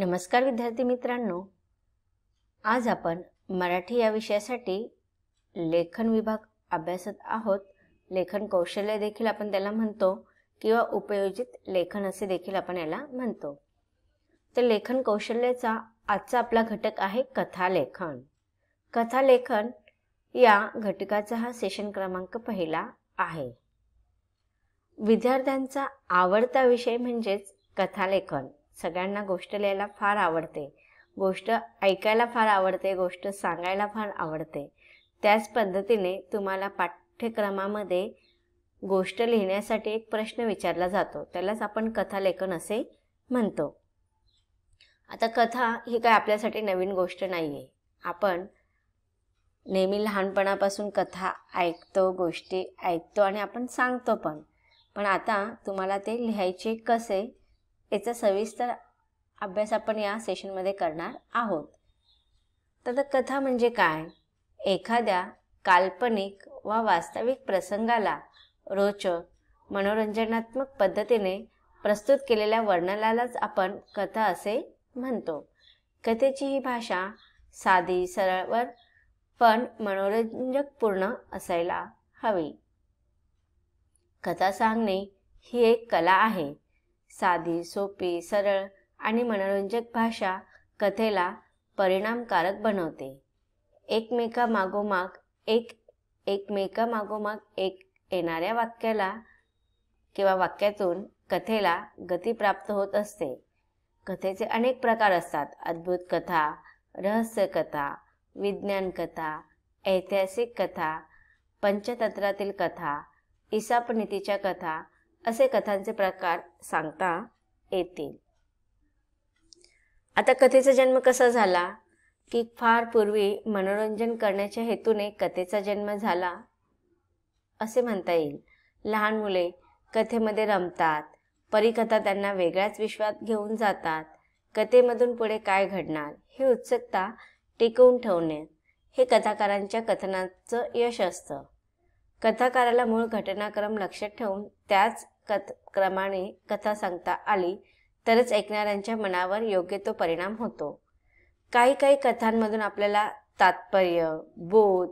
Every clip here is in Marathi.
नमस्कार विद्यार्थी मित्रांनो, आज आपण मराठी या विषयासाठी लेखन विभाग अभ्यासत आहोत। लेखन कौशल्य देखील आपण त्याला म्हणतो किंवा उपयोजित लेखन असे देखील आपण याला म्हणतो। तर लेखन कौशल्याचा आजचा आपला घटक आहे कथालेखन। कथालेखन या घटकाचा हा सेशन क्रमांक पहिला आहे। विद्यार्थ्यांचा आवडता विषय म्हणजेच कथालेखन। सगळ्यांना गोष्ट लिहायला फार आवडते, गोष्ट ऐकायला फार आवडते, गोष्ट सांगायला फार आवडते। त्याच पद्धतीने तुम्हाला पाठ्यक्रमामध्ये गोष्ट लिहिण्यासाठी एक प्रश्न विचारला जातो, त्यालाच आपण कथालेखन असे म्हणतो। आता कथा ही काय आपल्यासाठी नवीन गोष्ट नाहीये। आपण नेहमी लहानपणापासून कथा ऐकतो, गोष्टी ऐकतो आणि आपण सांगतो पण आता तुम्हाला ते लिहायचे कसे याचा सविस्तर अभ्यास आपण या सेशनमध्ये करणार आहोत। तर कथा म्हणजे काय? एखाद्या काल्पनिक व वास्तविक प्रसंगाला रोचक, मनोरंजनात्मक पद्धतीने प्रस्तुत केलेल्या वर्णनालाच आपण कथा असे म्हणतो। कथेची ही भाषा साधी, सरळ पण मनोरंजकपूर्ण असायला हवी। कथा सांगणे ही एक कला आहे। साधी, सोपी, सरळ आणि मनोरंजक भाषा कथेला परिणामकारक बनवते। एकमेकामागोमाग एक येणाऱ्या वाक्याला किंवा वाक्यातून कथेला गती प्राप्त होत असते। कथेचे अनेक प्रकार असतात। अद्भुत कथा, रहस्य कथा, विज्ञान कथा, ऐतिहासिक कथा, पंचतंत्रातील कथा, ईसापनीतीच्या कथा असे कथांचे प्रकार सांगता येतील। आता कथेचा जन्म कसा झाला की फार पूर्वी मनोरंजन करण्याच्या हेतूने कथेचा जन्म झाला असे म्हणता येईल। लहान मुले कथेमध्ये रमतात, परीकथा त्यांना वेगळ्याच विश्वात घेऊन जातात। कथेमधून पुढे काय घडणार ही उत्सुकता टिकवून ठेवणे हे कथाकारांच्या कथनाचं यश असतं। कथाकाराला मूळ घटनाक्रम लक्षात ठेवून त्याच क्रमाने कथा सांगता आली तरच ऐकणाऱ्यांच्या मनावर योग्य तो परिणाम होतो। काही कथांमधून आपल्याला तात्पर्य, बोध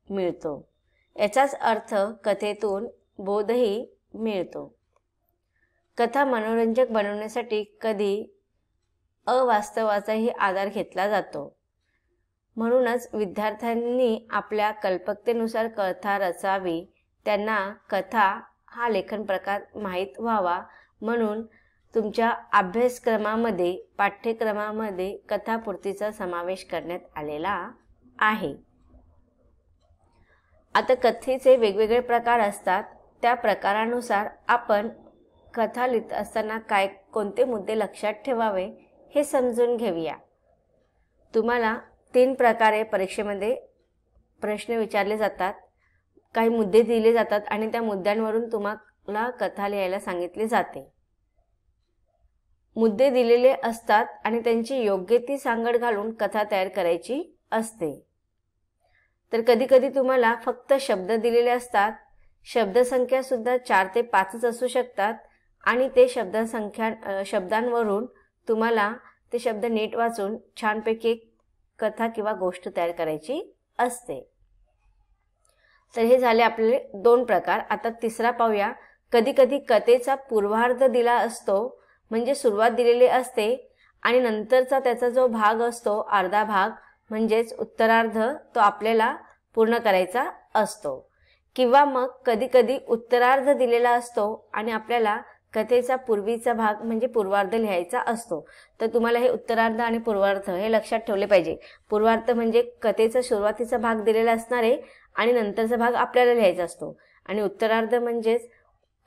मिळतो। याचाच अर्थ कथेतून बोधही मिळतो। कथा मनोरंजक बनवण्यासाठी कधी अवास्तवाचाही आधार घेतला जातो। म्हणूनच विद्यार्थ्यांनी आपल्या कल्पकतेनुसार कथा रचावी। त्यांना कथा हा लेखन प्रकार माहीत व्हावा म्हणून तुमच्या अभ्यासक्रमामध्ये, पाठ्यक्रमामध्ये कथापूर्तीचा समावेश करण्यात आलेला आहे। आता कथेचे वेगवेगळे प्रकार असतात। त्या प्रकारानुसार आपण कथा लिहित असताना कोणते मुद्दे लक्षात ठेवावे हे समजून घेऊया। तुम्हाला 3 प्रकारे परीक्षेमध्ये प्रश्न विचारले जातात। काही मुद्दे दिले जातात आणि त्या मुद्द्यांवरून तुम्हाला कथा लिहायला सांगितले जाते। मुद्दे दिलेले असतात आणि त्यांची योग्य ती सांगड घालून कथा तयार करायची असते। तर कधी तुम्हाला फक्त शब्द दिलेले असतात। शब्दसंख्या सुद्धा 4 ते 5च असू शकतात आणि ते शब्दांवरून तुम्हाला ते शब्द नीट वाचून छानपैकी एक कथा किंवा गोष्ट तयार करायची असते। तर हे झाले आपले 2 प्रकार। आता तिसरा पाहूया। कधी कथेचा पूर्वार्ध दिला असतो, म्हणजे सुरुवात दिलेली असते आणि नंतरचा त्याचा जो भाग असतो, अर्धा भाग म्हणजेच उत्तरार्ध, तो आपल्याला पूर्ण करायचा असतो। किंवा मग कधी उत्तरार्ध दिलेला असतो आणि आपल्याला कथेचा पूर्वीचा भाग म्हणजे पूर्वार्ध लिहायचा असतो। तर तुम्हाला हे उत्तरार्ध आणि पूर्वार्ध हे लक्षात ठेवले पाहिजे। पूर्वार्ध म्हणजे कथेचा सुरुवातीचा भाग दिलेला असणार आहे आणि नंतरचा भाग आपल्याला लिहायचा असतो आणि उत्तरार्ध म्हणजेच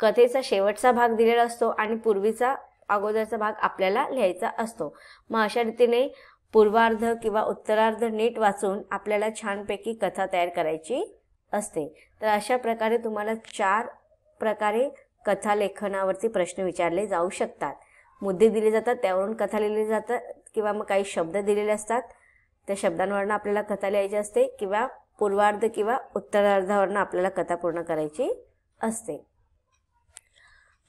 कथेचा शेवटचा भाग दिलेला असतो आणि पूर्वीचा अगोदरचा भाग आपल्याला लिहायचा असतो। मग अशा रीतीने पूर्वार्ध किंवा उत्तरार्ध नीट वाचून आपल्याला छानपैकी कथा तयार करायची असते। तर अशा प्रकारे तुम्हाला 4 प्रकारे कथा लेखनावरती प्रश्न विचारले जाऊ शकतात। मुद्दे दिले जातात, त्यावरून कथा लिहिली जातात किंवा मग काही शब्द दिलेले असतात, त्या शब्दांवरून आपल्याला कथा लिहायची असते किंवा पूर्वार्ध किंवा उत्तरार्धावरून आपल्याला कथा पूर्ण करायची असते।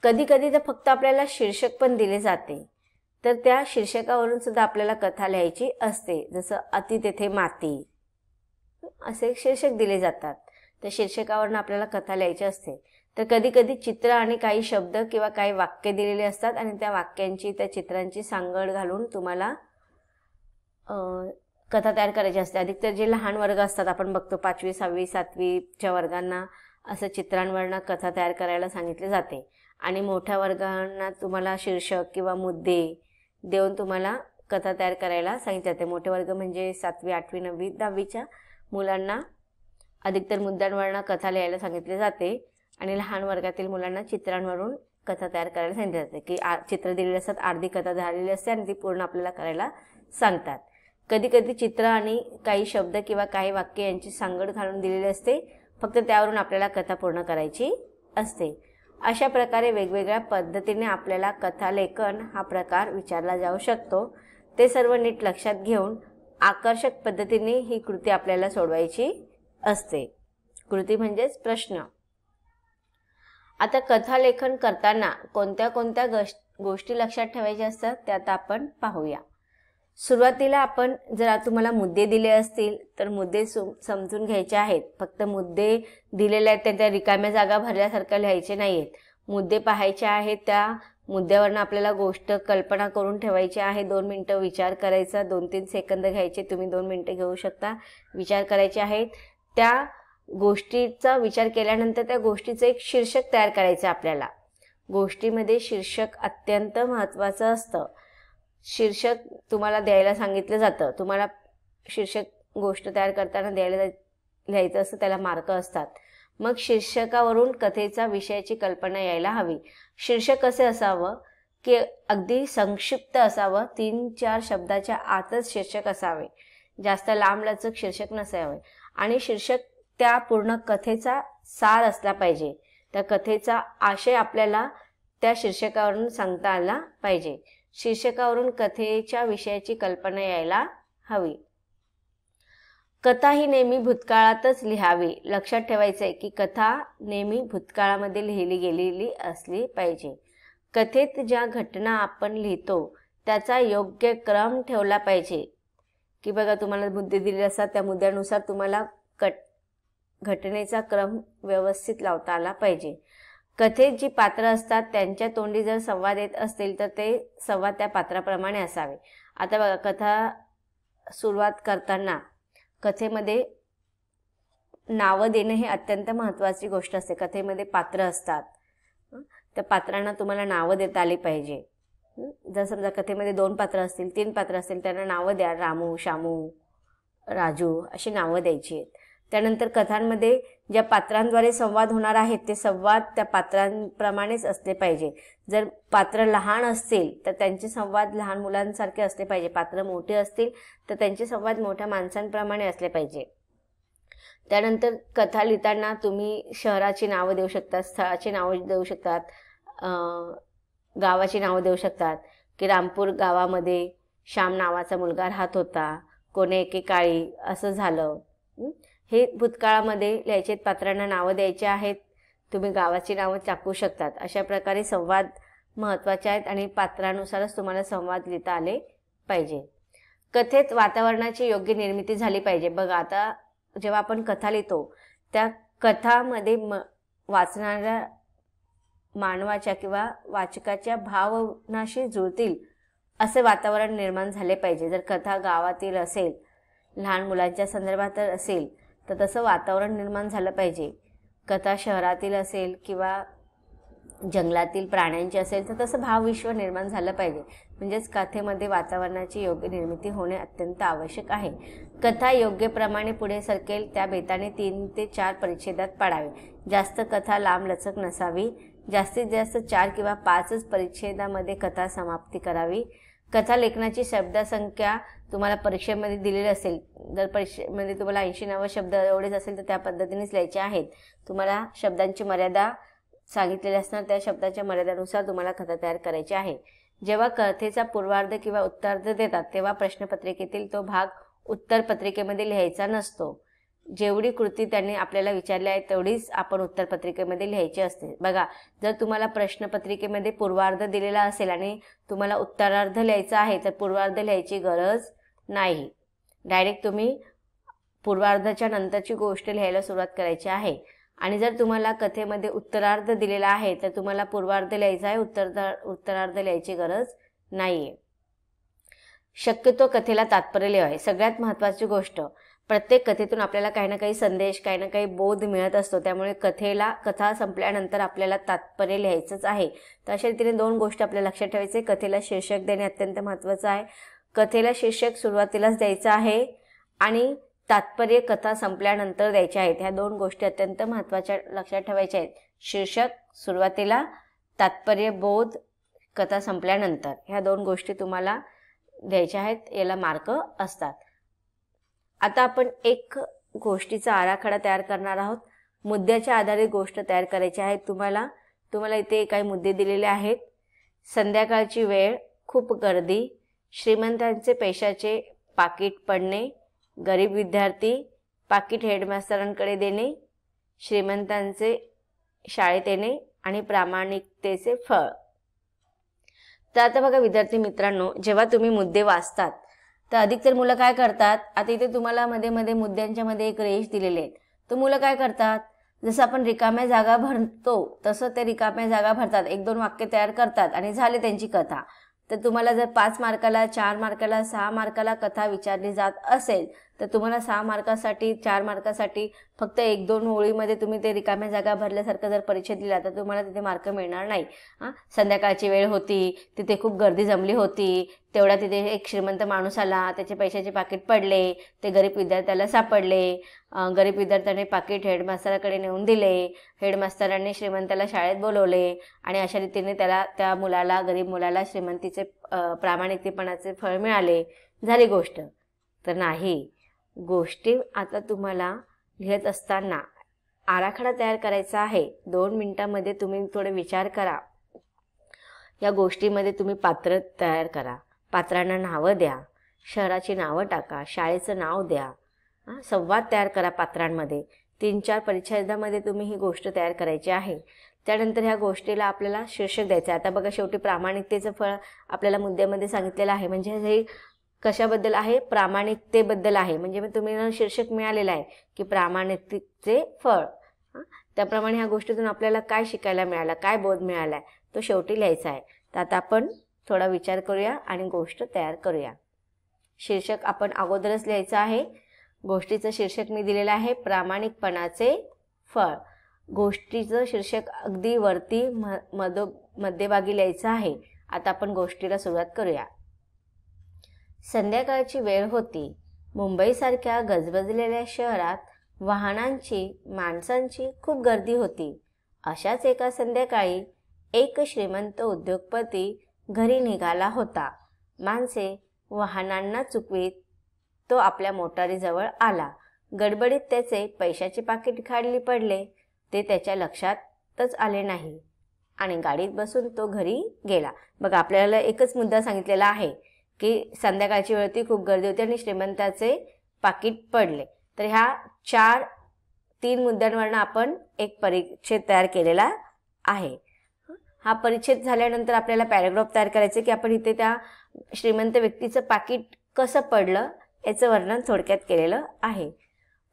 कधी तर फक्त आपल्याला शीर्षक पण दिले जाते। तर त्या शीर्षकावरून सुद्धा आपल्याला कथा लिहायची असते. जसं अति तेथे माती असे शीर्षक दिले जातात. त्या शीर्षकावरून आपल्याला कथा लिहायची असते. तर कधी कधी चित्र आणि काही शब्द किंवा काही वाक्य दिलेले असतात आणि त्या वाक्यांची त्या चित्रांची सांगड घालून तुम्हाला कथा तयार करायची असते. अधिकतर जे लहान वर्ग असतात, आपण बघतो 5वी 6वी 7वीच्या वर्गांना असं चित्रांवरनं कथा तयार करायला सांगितले जाते. आणि मोठ्या वर्गांना तुम्हाला शीर्षक किंवा मुद्दे देऊन तुम्हाला कथा तयार करायला सांगितले जाते. मोठे वर्ग म्हणजे 7वी 8वी 9वी 10वीच्या मुलांना अधिकतर मुद्द्यांवरनं कथा लिहायला सांगितले जाते आणि लहान वर्गातील मुलांना चित्रांवरून कथा तयार करायला सांगितले जाते. की चित्र दिलेली असतात, अर्धी कथा झालेली असते आणि ती पूर्ण आपल्याला करायला सांगतात. कधी कधी चित्र आणि काही शब्द किंवा काही वाक्य यांची सांगड घालून दिलेली असते, फक्त त्यावरून आपल्याला कथा पूर्ण करायची असते. अशा प्रकारे वेगवेगळ्या पद्धतीने आपल्याला कथालेखन हा प्रकार विचारला जाऊ शकतो. ते सर्व नीट लक्षात घेऊन आकर्षक पद्धतीने ही कृती आपल्याला सोडवायची असते. कृती म्हणजेच प्रश्न. आता कथालेखन करताना कोणत्या कोणत्या गोष्टी लक्षात ठेवायच्या असतात ते आता आपण पाहूया. सुरुवातीला आपण जर तुम्हाला मुद्दे दिले असतील तर मुद्दे समजून घ्यायचे आहेत. फक्त मुद्दे दिलेले आहेत त्या रिकाम्या जागा भरल्यासारखं लिहायचे नाहीत. मुद्दे पाहायचे आहेत, त्या मुद्द्यावरनं आपल्याला गोष्ट कल्पना करून ठेवायची आहे. 2 मिनटं विचार करायचा, 2-3 सेकंद घ्यायचे, तुम्ही 2 मिनटं घेऊ शकता. विचार करायचे आहेत. त्या गोष्टीचा विचार केल्यानंतर त्या गोष्टीचं एक शीर्षक तयार करायचं आपल्याला. गोष्टीमध्ये शीर्षक अत्यंत महत्त्वाचं असतं. शीर्षक तुम्हाला द्यायला सांगितलं जातं. तुम्हाला शीर्षक गोष्ट तयार करताना लिहायचं असतं, त्याला मार्क असतात. मग शीर्षकावरून कथेचा विषयाची कल्पना यायला हवी. शीर्षक कसे असावं की अगदी संक्षिप्त असावं, 3-4 शब्दाच्या आतच शीर्षक असावे, जास्त लांबलचक शीर्षक नसावे. आणि शीर्षक त्या पूर्ण कथेचा सार असला पाहिजे. त्या कथेचा आशय आपल्याला त्या शीर्षकावरून सांगता आला पाहिजे. शीर्षकावरून कथेच्या विषयाची कल्पना यायला हवी. कथा ही नेहमी भूतकाळातच लिहावी. लक्षात ठेवायचं आहे की कथा नेहमी भूतकाळामध्ये लिहिली गेलेली असली पाहिजे. कथेत ज्या घटना आपण लिहितो त्याचा योग्य क्रम ठेवला पाहिजे. की बघा, तुम्हाला मुद्दे दिलेले असतात, त्या मुद्द्यानुसार तुम्हाला घटनेचा क्रम व्यवस्थित लावता आला पाहिजे. कथेत जी पात्र असतात त्यांच्या तोंडी जर संवाद येत असतील तर ते संवाद त्या पात्राप्रमाणे असावे. आता बघा, कथा सुरुवात करताना कथेमध्ये नावं देणं हे अत्यंत महत्त्वाची गोष्ट असते. कथेमध्ये पात्र असतात, त्या पात्रांना तुम्हाला नावं देता आली पाहिजे. जर समजा कथेमध्ये 2 पात्र असतील, 3 पात्र असतील, त्यांना नावं द्या. रामू, शामू, राजू अशी नावं द्यायची आहेत. त्यानंतर कथांमध्ये ज्या पात्रांद्वारे संवाद होणार आहेत ते संवाद त्या पात्रांप्रमाणेच असले पाहिजे. जर पात्र लहान असतील तर त्यांचे संवाद लहान मुलांसारखे असले पाहिजे. पात्र मोठे असतील तर त्यांचे संवाद मोठ्या माणसांप्रमाणे असले पाहिजे. त्यानंतर कथा लिहिताना तुम्ही शहराची नावं देऊ शकतात, स्थळाची नावं देऊ शकतात, गावाची नावं देऊ शकतात. की रामपूर गावामध्ये श्याम नावाचा मुलगा राहत होता, कोणे एकेकाळी असं झालं. हे भूतकाळामध्ये लिहायचे. पात्रांना नावं द्यायची आहेत. तुम्ही गावाची नावं टाकू शकतात. अशा प्रकारे संवाद महत्त्वाचे आहेत आणि पात्रानुसारच तुम्हाला संवाद लिहिता आले पाहिजे. कथेत वातावरणाची योग्य निर्मिती झाली पाहिजे. बघा, आता जेव्हा आपण कथा लिहितो त्या कथामध्ये वाचणाऱ्या मानवाच्या किंवा वाचकाच्या भावनाशी जुळतील असे वातावरण निर्माण झाले पाहिजे. जर कथा गावातील असेल, लहान मुलांच्या संदर्भात असेल तर तसं वातावरण निर्माण झालं पाहिजे. कथा शहरातील असेल किंवा जंगलातील प्राण्यांची असेल तर तसं भावविश्व निर्माण झालं पाहिजे. म्हणजेच कथेमध्ये वातावरणाची योग्य निर्मिती होणे अत्यंत आवश्यक आहे. कथा योग्य प्रमाणे पुढे सरकेल त्या बेताने 3 ते 4 परिच्छेदात पाडावे. जास्त कथा लांबलचक नसावी. जास्तीत जास्त 4 किंवा 5च परिच्छेदामध्ये कथा समाप्ती करावी. कथा लेखनाची शब्दसंख्या तुम्हाला परीक्षेमध्ये दिलेली असेल, जर परीक्षेमध्ये तुम्हाला 80-90 शब्द एवढेच असेल तर त्या पद्धतीनेच लिहायचे आहेत. तुम्हाला शब्दांची मर्यादा सांगितलेली असणार, त्या शब्दाच्या मर्यादेनुसार तुम्हाला कथा तयार करायची आहे. जेव्हा कथेचा पूर्वार्ध किंवा उत्तरार्ध देतात तेव्हा प्रश्नपत्रिकेतील तो भाग उत्तरपत्रिकेमध्ये लिहायचा नसतो. जेवढी कृती त्यांनी आपल्याला विचारली आहे तेवढीच आपण उत्तरपत्रिकेमध्ये लिहायची असते. बघा, जर तुम्हाला प्रश्नपत्रिकेमध्ये पूर्वार्ध दिलेला असेल आणि तुम्हाला उत्तरार्ध लिहायचा आहे तर पूर्वार्ध लिहायची गरज नाही. डायरेक्ट तुम्ही पूर्वार्धाच्या नंतरची गोष्ट लिहायला सुरुवात करायची आहे. आणि जर तुम्हाला कथेमध्ये उत्तरार्ध दिलेला आहे तर तुम्हाला पूर्वार्ध लिहायचा आहे, उत्तरार्ध लिहायची गरज नाहीये. शक्यतो कथेला तात्पर्य लिहावे. सगळ्यात महत्त्वाची गोष्ट, प्रत्येक कथेतून आपल्याला काही ना काही संदेश, काही ना काही बोध मिळत असतो. त्यामुळे कथा संपल्यानंतर आपल्याला तात्पर्य लिहायचंच आहे. तर अशा रीतीने 2 गोष्टी आपल्याला लक्षात ठेवायचे. कथेला शीर्षक देणे अत्यंत महत्त्वाचं आहे. कथेला शीर्षक सुरुवातीलाच द्यायचं आहे आणि तात्पर्य कथा संपल्यानंतर द्यायचे आहेत. ह्या 2 गोष्टी अत्यंत महत्त्वाच्या लक्षात ठेवायच्या आहेत. शीर्षक सुरुवातीला, तात्पर्य बोध कथा संपल्यानंतर. ह्या 2 गोष्टी तुम्हाला द्यायच्या आहेत. याला मार्क असतात. आता आपण एक गोष्टीचा आराखडा तयार करणार आहोत. मुद्द्याच्या आधारे गोष्ट तयार करायची आहे. तुम्हाला इथे काही मुद्दे दिलेले आहेत. संध्याकाळची वेळ, खूप गर्दी, श्रीमंतांचे पैशाचे पाकिट पडणे, गरीब विद्यार्थी, पाकिट हेडमास्तरांकडे देणे, श्रीमंतांचे शाळेत येणे आणि प्रामाणिकतेचे फळ. तर आता बघा विद्यार्थी मित्रांनो, जेव्हा तुम्ही मुद्दे वाचतात तर अधिकतर मुलं काय करतात, आता इथे तुम्हाला मध्ये मध्ये मुद्द्यांच्या मध्ये एक रेष दिलेली आहे. तर मुलं काय करतात, जसं आपण रिकाम्या जागा भरतो तसं ते रिकाम्या जागा भरतात, 1-2 वाक्य तयार करतात आणि झाले त्यांची कथा. तर तुम्हाला जर 5 मार्काला, 4 मार्काला, 6 मार्काला कथा विचारली जात असेल तर तुम्हाला 6 मार्कासाठी, 4 मार्कासाठी फक्त 1-2 ओळीमध्ये तुम्ही ते रिकाम्या जागा भरल्यासारखं जर परिचय दिला तर तुम्हाला तिथे मार्क मिळणार नाही. संध्याकाळची वेळ होती, तिथे खूप गर्दी जमली होती, तेवढा तिथे एक श्रीमंत माणूस आला, त्याचे पैशाचे पाकिट पडले, ते गरीब विद्यार्थ्याला सापडले, गरीब विद्यार्थ्याने पाकिट हेडमास्तराकडे नेऊन दिले, हेडमास्तरांनी श्रीमंताला शाळेत बोलवले आणि अशा रीतीने त्या मुलाला, गरीब मुलाला श्रीमंतीचे प्रामाणिकतेपणाचे फळ मिळाले, झाली गोष्ट. तर नाही, गोष्टी आता तुम्हाला लिहित असताना आराखडा तयार करायचा आहे. 2 मिनिटांमध्ये तुम्ही थोडे विचार करा. या गोष्टीमध्ये तुम्ही पात्र तयार करा, पात्रांना नावं द्या, शहराची नावं टाका, शाळेचं नाव द्या, संवाद तयार करा पात्रांमध्ये. 3-4 परिच्छेदामध्ये तुम्ही ही गोष्ट तयार करायची आहे. त्यानंतर ह्या गोष्टीला आपल्याला शीर्षक द्यायचं आहे. आता बघा, शेवटी प्रामाणिकतेचं फळ आपल्याला मुद्द्यामध्ये सांगितलेलं आहे. म्हणजे हे कशाबद्दल आहे, प्रामाणिकतेबद्दल आहे. म्हणजे तुम्ही शीर्षक मिळालेलं आहे की प्रामाणिकतेचे फळ. त्याप्रमाणे ह्या गोष्टीतून आपल्याला काय शिकायला मिळालं, काय बोध मिळाला आहे, तो शेवटी लिहायचा आहे. तर आता आपण थोडा विचार करूया आणि गोष्ट तयार करूया. शीर्षक आपण अगोदरच लिहायचं आहे. गोष्टीचं शीर्षक मी दिलेलं आहे, प्रामाणिकपणाचे फळ. गोष्टीचं शीर्षक अगदी वरती मध्यभागी लिहायचं आहे. आता आपण गोष्टीला सुरुवात करूया. संध्याकाळची वेळ होती. मुंबईसारख्या गजबजलेल्या शहरात वाहनांची, माणसांची खूप गर्दी होती. अशाच एका संध्याकाळी एक श्रीमंत उद्योगपती घरी निघाला होता. माणसे वाहनांना चुकवीत तो आपल्या मोटारीजवळ आला. गडबडीत त्याचे पैशाचे पाकिट खाली पडले. ते त्याच्या लक्षातच आले नाही आणि गाडीत बसून तो घरी गेला. बघा, आपल्याला एकच मुद्दा सांगितलेला आहे की संध्याकाळची वेळ होती, खूप गर्दी होती आणि श्रीमंताचे पाकिट पडले. तर ह्या 3 मुद्द्यांवरनं आपण एक परिच्छेद तयार केलेला आहे. हा परिच्छेद झाल्यानंतर आपल्याला पॅराग्राफ तयार करायचे की आपण इथे त्या श्रीमंत व्यक्तीचं पाकिट कसं पडलं याचं वर्णन थोडक्यात केलेलं आहे.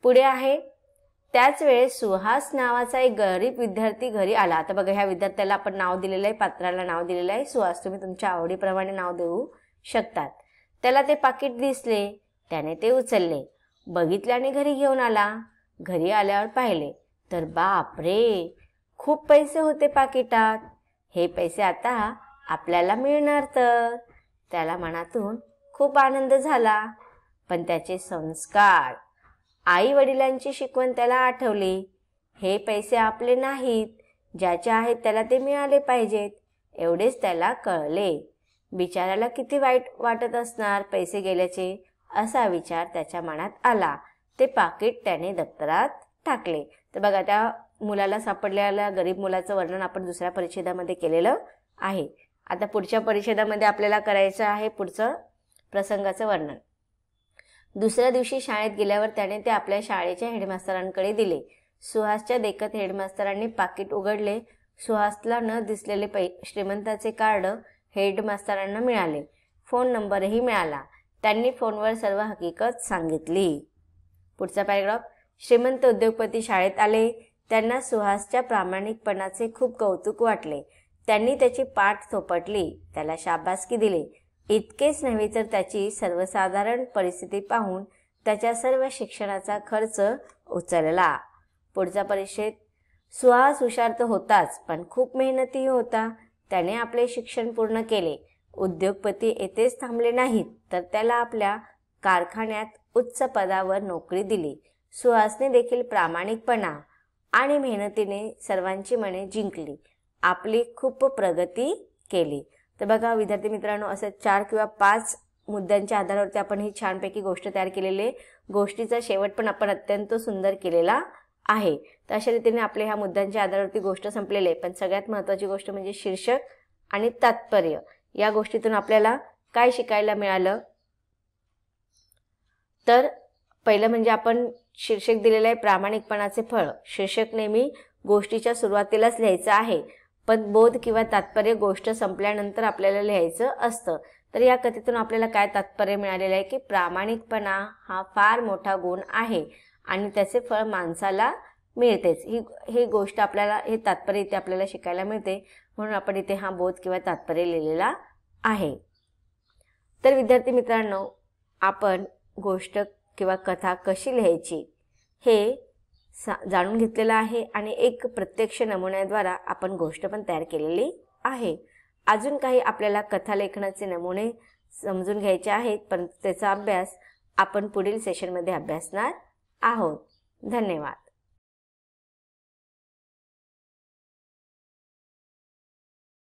पुढे आहे, त्याच वेळेस सुहास नावाचा एक गरीब विद्यार्थी घरी आला. आता बघा, ह्या विद्यार्थ्याला आपण नाव दिलेलं आहे, पात्राला नाव दिलेलं आहे सुहास. तुम्ही तुमच्या आवडीप्रमाणे नाव देऊ शकतात. त्याला ते पाकिट दिसले, त्याने ते उचलले, बघितल्याने घरी घेऊन आला. घरी आल्यावर पाहिले तर बाप रे, खूप पैसे होते पाकिटात. हे पैसे आता आपल्याला मिळणार. तर त्याला मनातून खूप आनंद झाला. पण त्याचे संस्कार, आई वडिलांची शिकवण त्याला आठवली. हे पैसे आपले नाहीत, ज्याचे आहेत त्याला ते मिळाले पाहिजेत, एवढेच त्याला कळले. बिचाराला किती वाईट वाटत असणार पैसे गेल्याचे, असा विचार त्याच्या मनात आला. ते पाकिट त्याने दप्तरात टाकले. तर बघा, त्या मुलाला सापडलेल्या गरीब मुलाचं वर्णन आपण दुसऱ्या परिच्छेदामध्ये केलेलं आहे. आता पुढच्या परिच्छेदामध्ये आपल्याला करायचं आहे पुढचं प्रसंगाचं वर्णन. दुसऱ्या दिवशी शाळेत गेल्यावर त्याने ते आपल्या शाळेच्या हेडमास्तरांकडे दिले. सुहासच्या देखत हेडमास्तरांनी पाकिट उघडले. सुहासला न दिसलेले श्रीमंताचे कार्ड हेडमास्तरांना मिळाले. फोन नंबरही मिळाला. त्यांनी फोनवर सर्व हकीकत सांगितली. पुढचा पॅराग्राफ. श्रीमंत उद्योगपती शाळेत आले. त्यांना सुहासच्या प्रामाणिकपणाचे खूप कौतुक वाटले. त्यांनी त्याची पाठ थोपटली, त्याला शाबासकी दिली. इतकेच नव्हे तर त्याची सर्वसाधारण परिस्थिती पाहून त्याच्या सर्व शिक्षणाचा खर्च उचलला. पुढचा परिच्छेद. सुहास हुशार तर होताच, पण खूप मेहनतीही होता. त्याने आपले शिक्षण पूर्ण केले. उद्योगपती येथेच थांबले नाहीत, तर त्याला आपल्या कारखान्यात उच्च पदावर नोकरी दिली. सुहासने देखील प्रामाणिकपणा आणि मेहनतीने सर्वांची मने जिंकली. आपली खूप प्रगती केली. तर बघा विद्यार्थी मित्रांनो, असे 4 किंवा 5 मुद्द्यांच्या आधारावरती आपण ही छानपैकी गोष्ट तयार केलेली आहे. गोष्टीचा शेवट पण आपण अत्यंत सुंदर केलेला आहे. तर अशा रीतीने आपल्या ह्या मुद्द्यांच्या आधारावरती गोष्ट संपलेली आहे. पण सगळ्यात महत्त्वाची गोष्ट म्हणजे शीर्षक आणि तात्पर्य. या गोष्टीतून आपल्याला काय शिकायला मिळालं, तर पहिलं म्हणजे आपण शीर्षक दिलेलं आहे प्रामाणिकपणाचे फळ. शीर्षक नेहमी गोष्टीच्या सुरुवातीलाच लिहायचं आहे, पण बोध किंवा तात्पर्य गोष्ट संपल्यानंतर आपल्याला लिहायचं असतं. तर या कथेतून आपल्याला काय तात्पर्य मिळालेलं आहे की प्रामाणिकपणा हा फार मोठा गुण आहे आणि त्याचे फळ माणसाला मिळतेच. ही गोष्ट आपल्याला, हे तात्पर्य इथे आपल्याला शिकायला मिळते, म्हणून आपण इथे हा बोध किंवा तात्पर्य लिहिलेला आहे. तर विद्यार्थी मित्रांनो, आपण गोष्ट किंवा कथा कशी लिहायची हे जाणून घेतलेलं आहे आणि एक प्रत्यक्ष नमुन्याद्वारा आपण गोष्ट पण तयार केलेली आहे. अजून काही आपल्याला कथा लेखनाचे नमुने समजून घ्यायचे आहेत, पण त्याचा अभ्यास आपण पुढील सेशनमध्ये अभ्यासणार आहोत. धन्यवाद.